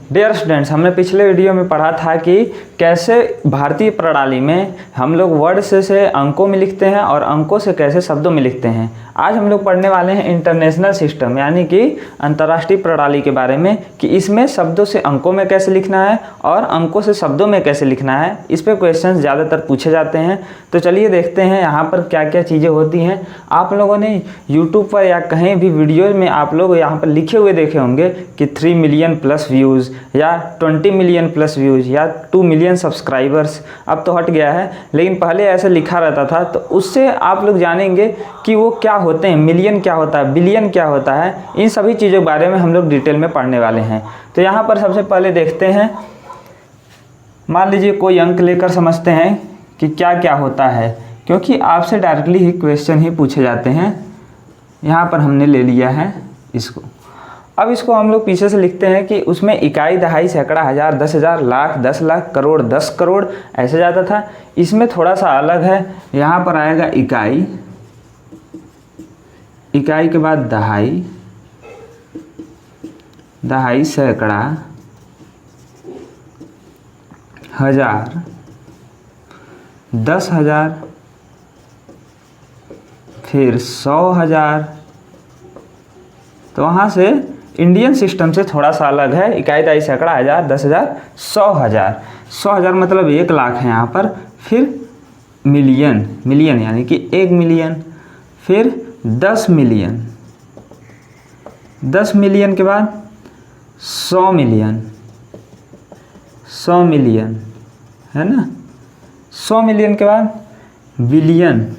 Dear students, हमने पिछले video में पढ़ा था कि कैसे भारतीय प्रणाली में हम लोग वर्ड से अंकों में लिखते हैं और अंकों से कैसे शब्दों में लिखते हैं। आज हम लोग पढ़ने वाले हैं इंटरनेशनल सिस्टम यानी कि अंतर्राष्ट्रीय प्रणाली के बारे में कि इसमें शब्दों से अंकों में कैसे लिखना है और अंकों से शब्दों में कैसे लिखना है। इस पर क्वेश्चंस ज़्यादातर पूछे जाते हैं। तो चलिए देखते हैं यहाँ पर क्या क्या चीज़ें होती हैं। आप लोगों ने यूट्यूब पर या कहीं भी वीडियो में आप लोग यहाँ पर लिखे हुए देखे होंगे कि 3 मिलियन प्लस व्यूज़ या 20 मिलियन प्लस व्यूज़ या 2 मिलियन सब्सक्राइबर्स। अब तो हट गया है, लेकिन पहले ऐसे लिखा रहता था। तो उससे आप लोग जानेंगे कि वो क्या होते हैं, मिलियन क्या होता है, बिलियन क्या होता है। इन सभी चीज़ों के बारे में हम लोग डिटेल में पढ़ने वाले हैं। तो यहाँ पर सबसे पहले देखते हैं, मान लीजिए कोई अंक लेकर समझते हैं कि क्या क्या होता है, क्योंकि आपसे डायरेक्टली ही क्वेश्चन ही पूछे जाते हैं। यहाँ पर हमने ले लिया है इसको। अब इसको हम लोग पीछे से लिखते हैं कि उसमें इकाई, दहाई, सैकड़ा, हज़ार, 10,000, लाख, 10 लाख, करोड़, 10 करोड़ ऐसे जाता था। इसमें थोड़ा सा अलग है। यहाँ पर आएगा इकाई, इकाई के बाद दहाई, दहाई सैकड़ा, हज़ार, 10,000, फिर 100,000। तो वहाँ से इंडियन सिस्टम से थोड़ा सा अलग है। इकाई, दहाई, सैकड़ा, हज़ार, 10,000, 100,000। 100,000 मतलब 1 लाख है यहाँ पर। फिर मिलियन, मिलियन यानी कि 1 मिलियन। फिर 10 मिलियन, 10 मिलियन के बाद 100 मिलियन, 100 मिलियन है ना। 100 मिलियन के बाद बिलियन।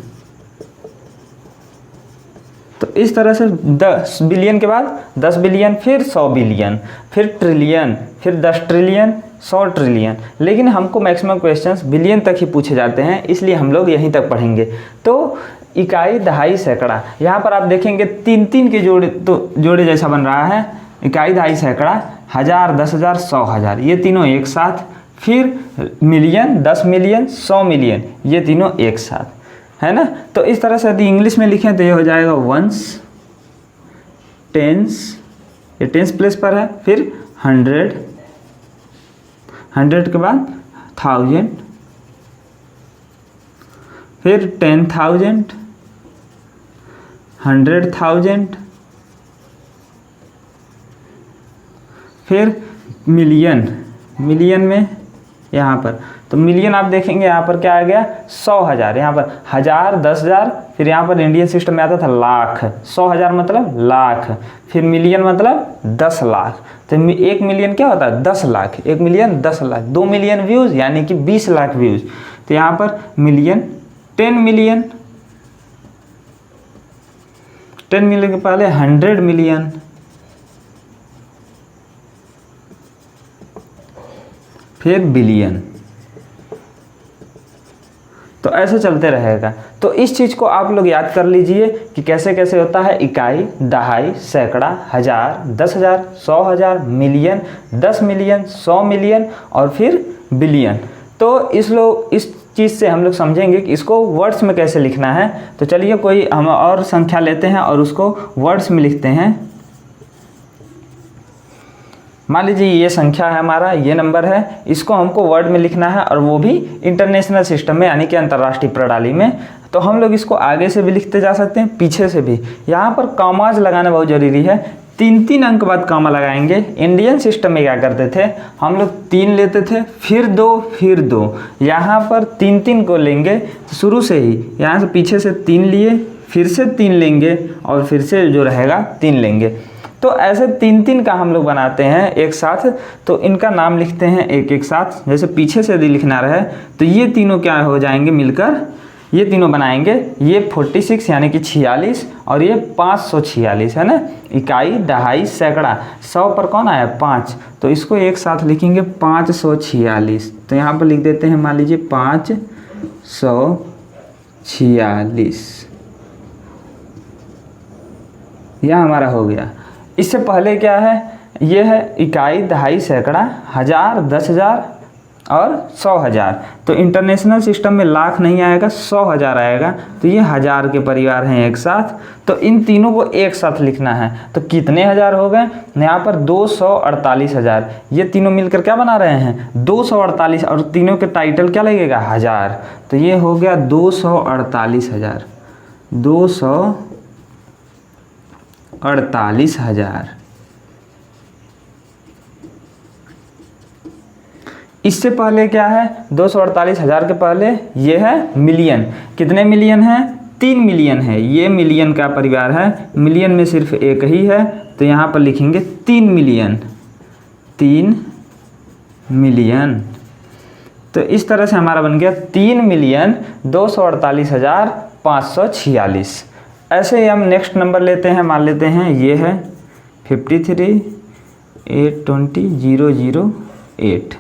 तो इस तरह से 10 बिलियन के बाद 10 बिलियन, फिर 100 बिलियन, फिर ट्रिलियन, फिर 10 ट्रिलियन, 100 ट्रिलियन। लेकिन हमको मैक्सिमम क्वेश्चंस बिलियन तक ही पूछे जाते हैं, इसलिए हम लोग यहीं तक पढ़ेंगे। तो इकाई, दहाई, सैकड़ा, यहाँ पर आप देखेंगे 3-3 के जोड़े, तो जोड़े जैसा बन रहा है। इकाई, दहाई, सैकड़ा, हज़ार, 10,000, 100,000, ये तीनों एक साथ। फिर मिलियन, 10 मिलियन, 100 मिलियन, ये तीनों एक साथ है ना। तो इस तरह से यदि इंग्लिश में लिखें तो ये हो जाएगा वंस, टेंस, ये टेंस प्लेस पर है। फिर 100, 100 के बाद 1000, फिर 10,000, 100,000, फिर मिलियन, मिलियन में यहाँ पर तो मिलियन आप देखेंगे यहाँ पर क्या आ गया 100,000, यहाँ पर हज़ार, 10,000, फिर यहाँ पर इंडियन सिस्टम में आता था लाख। 100,000 मतलब लाख, फिर मिलियन मतलब 10 लाख। तो 1 मिलियन क्या होता है 10 lakh, 1 million 10 lakh. 2 million views यानी कि 20 लाख व्यूज़। तो यहाँ पर मिलियन, 10 मिलियन, 10 मिलियन के पहले 100 मिलियन, फिर बिलियन। तो ऐसे चलते रहेगा। तो इस चीज़ को आप लोग याद कर लीजिए कि कैसे कैसे होता है। इकाई, दहाई, सैकड़ा, हज़ार, 10,000, 100,000, मिलियन, 10 मिलियन, 100 मिलियन और फिर बिलियन। तो इस चीज़ से हम लोग समझेंगे कि इसको वर्ड्स में कैसे लिखना है। तो चलिए कोई हम और संख्या लेते हैं और उसको वर्ड्स में लिखते हैं। मान लीजिए ये संख्या है हमारा, ये नंबर है, इसको हमको वर्ड में लिखना है और वो भी इंटरनेशनल सिस्टम में यानी कि अंतर्राष्ट्रीय प्रणाली में। तो हम लोग इसको आगे से भी लिखते जा सकते हैं, पीछे से भी। यहाँ पर कॉमाज लगाना बहुत ज़रूरी है। 3-3 अंक बाद कॉमा लगाएंगे। इंडियन सिस्टम में क्या करते थे हम लोग 3 लेते थे, फिर 2, फिर 2। यहाँ पर 3-3 को लेंगे तो शुरू से ही यहाँ से पीछे से 3 लिए, फिर से 3 लेंगे और फिर से जो रहेगा 3 लेंगे। तो ऐसे 3-3 का हम लोग बनाते हैं एक साथ। तो इनका नाम लिखते हैं एक एक साथ। जैसे पीछे से यदि लिखना रहे तो ये तीनों क्या हो जाएंगे मिलकर, ये तीनों बनाएंगे। ये 46 यानी कि 46 और ये 546 है ना। इकाई, दहाई, सैकड़ा, 100 पर कौन आया 5, तो इसको एक साथ लिखेंगे 546। तो यहाँ पर लिख देते हैं, मान लीजिए 546, यह हमारा हो गया। इससे पहले क्या है, ये है इकाई, दहाई, सैकड़ा, हज़ार, 10,000 और 100,000। तो इंटरनेशनल सिस्टम में लाख नहीं आएगा, 100,000 आएगा। तो ये हज़ार के परिवार हैं एक साथ, तो इन तीनों को एक साथ लिखना है। तो कितने हज़ार हो गए यहाँ पर? 248,000। ये तीनों मिलकर क्या बना रहे हैं? 248, और तीनों के टाइटल क्या लगेगा? हज़ार। तो ये हो गया 248,000, 248,000। इससे पहले क्या है? 248,000 के पहले ये है मिलियन। कितने मिलियन है? 3 मिलियन है। ये मिलियन का परिवार है, मिलियन में सिर्फ एक ही है, तो यहाँ पर लिखेंगे 3 मिलियन, 3 मिलियन। तो इस तरह से हमारा बन गया 3,248,546। ऐसे ही हम नेक्स्ट नंबर लेते हैं, मान लेते हैं ये है 53,820,008।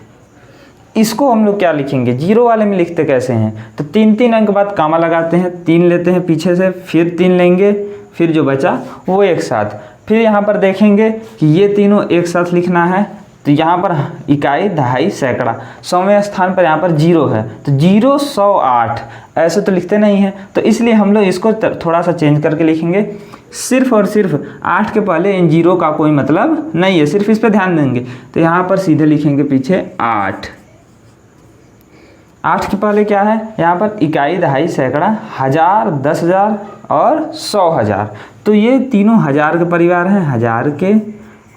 इसको हम लोग क्या लिखेंगे? जीरो वाले में लिखते कैसे हैं? तो 3 अंक बाद कामा लगाते हैं, 3 लेते हैं पीछे से, फिर 3 लेंगे, फिर जो बचा वो एक साथ। फिर यहाँ पर देखेंगे कि ये तीनों एक साथ लिखना है। तो यहाँ पर इकाई, दहाई, सैकड़ा, 100वें स्थान पर यहाँ पर 0 है, तो 0, 100, 8 ऐसे तो लिखते नहीं हैं। तो इसलिए हम लोग इसको थोड़ा सा चेंज करके लिखेंगे। सिर्फ और सिर्फ 8 के पहले इन 0 का कोई मतलब नहीं है, सिर्फ इस पर ध्यान देंगे। तो यहाँ पर सीधे लिखेंगे पीछे 8। 8 के पहले क्या है? यहाँ पर इकाई, दहाई, सैकड़ा, 1000, 10,000 और 100,000। तो ये तीनों हज़ार के परिवार हैं, हज़ार के,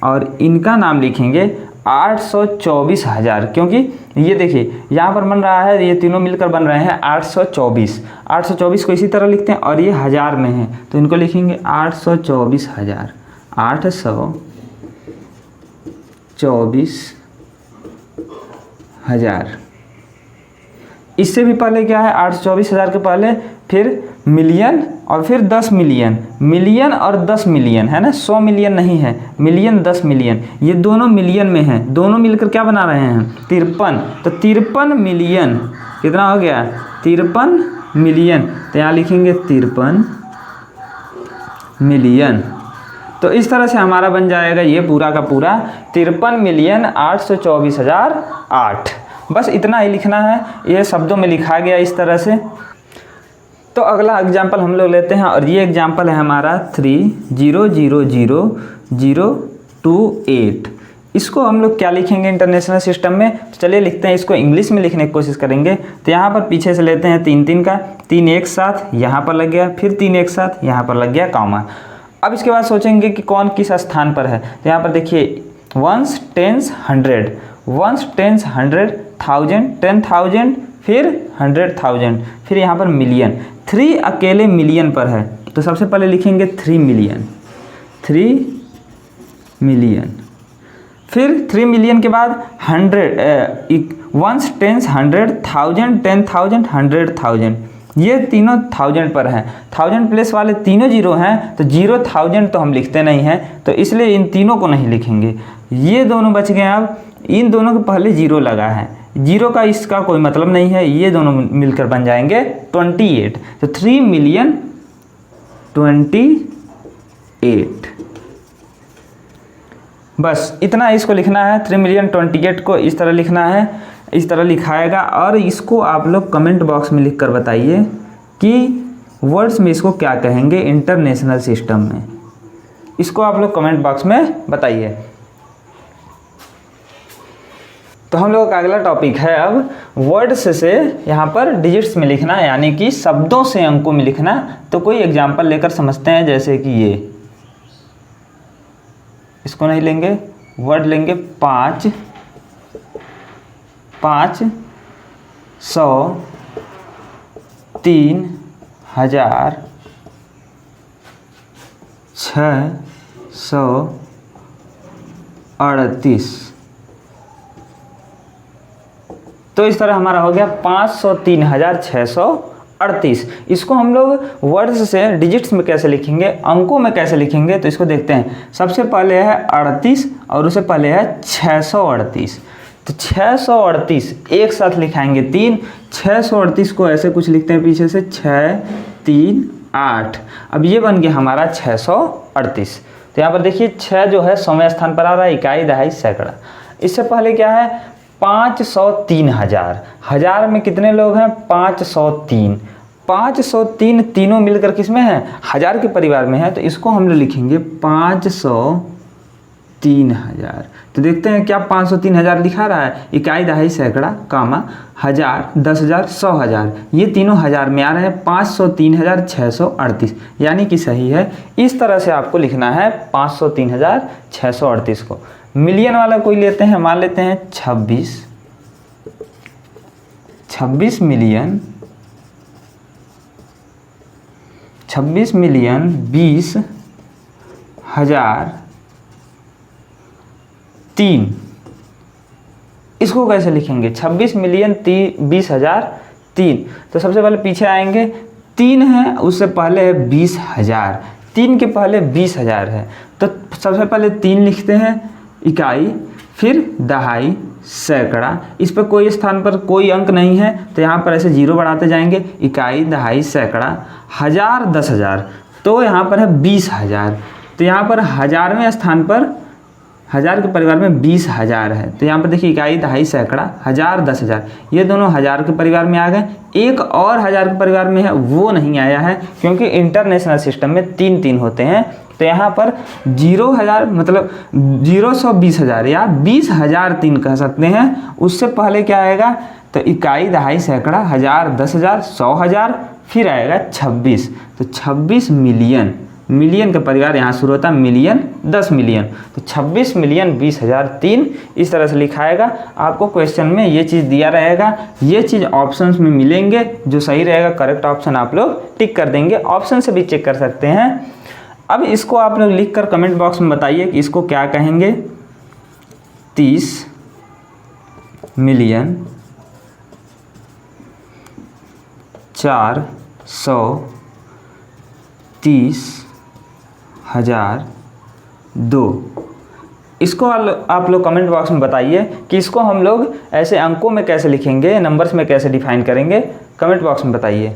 और इनका नाम लिखेंगे 824,000, क्योंकि ये देखिए यहाँ पर बन रहा है, ये तीनों मिलकर बन रहे हैं 824। 824 को इसी तरह लिखते हैं, और ये हज़ार में है, तो इनको लिखेंगे 824,000, 824,000। इससे भी पहले क्या है? 824,000 के पहले फिर मिलियन और फिर 10 मिलियन, मिलियन और 10 मिलियन है ना, 100 मिलियन नहीं है, मिलियन 10 मिलियन, ये दोनों मिलियन में हैं, दोनों मिलकर क्या बना रहे हैं? 53। तो 53 मिलियन कितना हो गया? 53 मिलियन। तो यहाँ लिखेंगे 53 मिलियन। तो इस तरह से हमारा बन जाएगा ये पूरा का पूरा 53,824,008। बस इतना ही लिखना है, ये शब्दों में लिखा गया इस तरह से। तो अगला एग्जाम्पल हम लोग लेते हैं, और ये एग्जाम्पल है हमारा 3,000,028। इसको हम लोग क्या लिखेंगे इंटरनेशनल सिस्टम में? तो चलिए लिखते हैं, इसको इंग्लिश में लिखने की कोशिश करेंगे। तो यहाँ पर पीछे से लेते हैं 3 का, 3 एक साथ यहाँ पर लग गया, फिर 3 एक साथ यहाँ पर लग गया कामा। अब इसके बाद सोचेंगे कि कौन किस स्थान पर है। तो यहाँ पर देखिए 1s, 10s, 100, 1s, 10s, 100, 1000, 10,000, फिर 100,000, फिर यहाँ पर मिलियन। 3 अकेले मिलियन पर है, तो सबसे पहले लिखेंगे 3 मिलियन, 3 मिलियन। फिर 3 मिलियन के बाद 1s, 10s, 100, 1000, 10,000, 100,000, ये तीनों 1000 पर हैं। 1000 प्लेस वाले तीनों 0 हैं, तो 0,000 तो हम लिखते नहीं हैं, तो इसलिए इन तीनों को नहीं लिखेंगे। ये दोनों बच गए। अब इन दोनों के पहले 0 लगा है, 0 का इसका कोई मतलब नहीं है, ये दोनों मिलकर बन जाएंगे 28। तो 3,028,028। बस इतना इसको लिखना है। 3,028,028 को इस तरह लिखना है, इस तरह लिखाएगा। और इसको आप लोग कमेंट बॉक्स में लिख कर बताइए कि वर्ड्स में इसको क्या कहेंगे इंटरनेशनल सिस्टम में। इसको आप लोग कमेंट बॉक्स में बताइए। तो हम लोग का अगला टॉपिक है अब वर्ड्स से यहाँ पर डिजिट्स में लिखना, यानी कि शब्दों से अंकों में लिखना। तो कोई एग्जाम्पल लेकर समझते हैं, जैसे कि ये, इसको नहीं लेंगे, वर्ड लेंगे 5, 500, 3,000, 638। तो इस तरह हमारा हो गया 503,638। इसको हम लोग वर्ड्स से डिजिट्स में कैसे लिखेंगे, अंकों में कैसे लिखेंगे, तो इसको देखते हैं। सबसे पहले है 38 और उससे पहले है 638। तो 638 एक साथ लिखाएंगे 3। 638 को ऐसे कुछ लिखते हैं पीछे से 6, 3, 8। अब ये बन गया हमारा 638। तो यहाँ पर देखिए 6 जो है 100वें स्थान पर आ रहा है, इकाई, दहाई, सैकड़ा। इससे पहले क्या है 503,000। हजार में कितने लोग हैं? 503। 503 तीनों मिलकर किस में है? हजार के परिवार में है। तो इसको हम लोग लिखेंगे 503,000। तो देखते हैं क्या 503,000 लिखा रहा है? इकाई, दहाई, सैकड़ा, कामा, हजार, 10,000, 100,000, ये तीनों हजार में आ रहे हैं। 503,638 यानी कि सही है। इस तरह से आपको लिखना है 503,638 को। मिलियन वाला कोई लेते हैं, मान लेते हैं 26 मिलियन 20,003। इसको कैसे लिखेंगे? 26 मिलियन 20,003। तो सबसे पहले पीछे आएंगे, 3 है उससे पहले है 20,000, 3 के पहले 20,000 है। तो सबसे पहले 3 लिखते हैं इकाई, फिर दहाई, सैकड़ा। इस पर कोई स्थान पर कोई अंक नहीं है तो यहाँ पर ऐसे 0 बढ़ाते जाएंगे। इकाई, दहाई, सैकड़ा, हजार, 10,000, तो यहाँ पर है 20,000। तो यहाँ पर हजारवें स्थान पर हजार के परिवार में 20,000 है। तो यहाँ पर देखिए इकाई, दहाई, सैकड़ा, हजार, 10,000, ये दोनों हजार के परिवार में आ गए। एक और हजार के परिवार में है, वो नहीं आया है क्योंकि इंटरनेशनल सिस्टम में 3-3 होते हैं। तो यहाँ पर 0,000 मतलब 0,20,000 या 20,003 कह सकते हैं। उससे पहले क्या आएगा? तो इकाई, दहाई, सैकड़ा, हजार, 10,000, 100,000, फिर आएगा 26। तो 26 मिलियन, मिलियन का परिवार यहाँ शुरू होता है, मिलियन, 10 मिलियन। तो 26 मिलियन 20,003 इस तरह से लिखाएगा। आपको क्वेश्चन में ये चीज़ दिया रहेगा, ये चीज़ ऑप्शंस में मिलेंगे। जो सही रहेगा करेक्ट ऑप्शन आप लोग टिक कर देंगे। ऑप्शन से भी चेक कर सकते हैं। अब इसको आप लोग लिख कर कमेंट बॉक्स में बताइए कि इसको क्या कहेंगे। 30 मिलियन 430,002। इसको आप लोग कमेंट बॉक्स में बताइए कि इसको हम लोग ऐसे अंकों में कैसे लिखेंगे, नंबर्स में कैसे डिफाइन करेंगे। कमेंट बॉक्स में बताइए।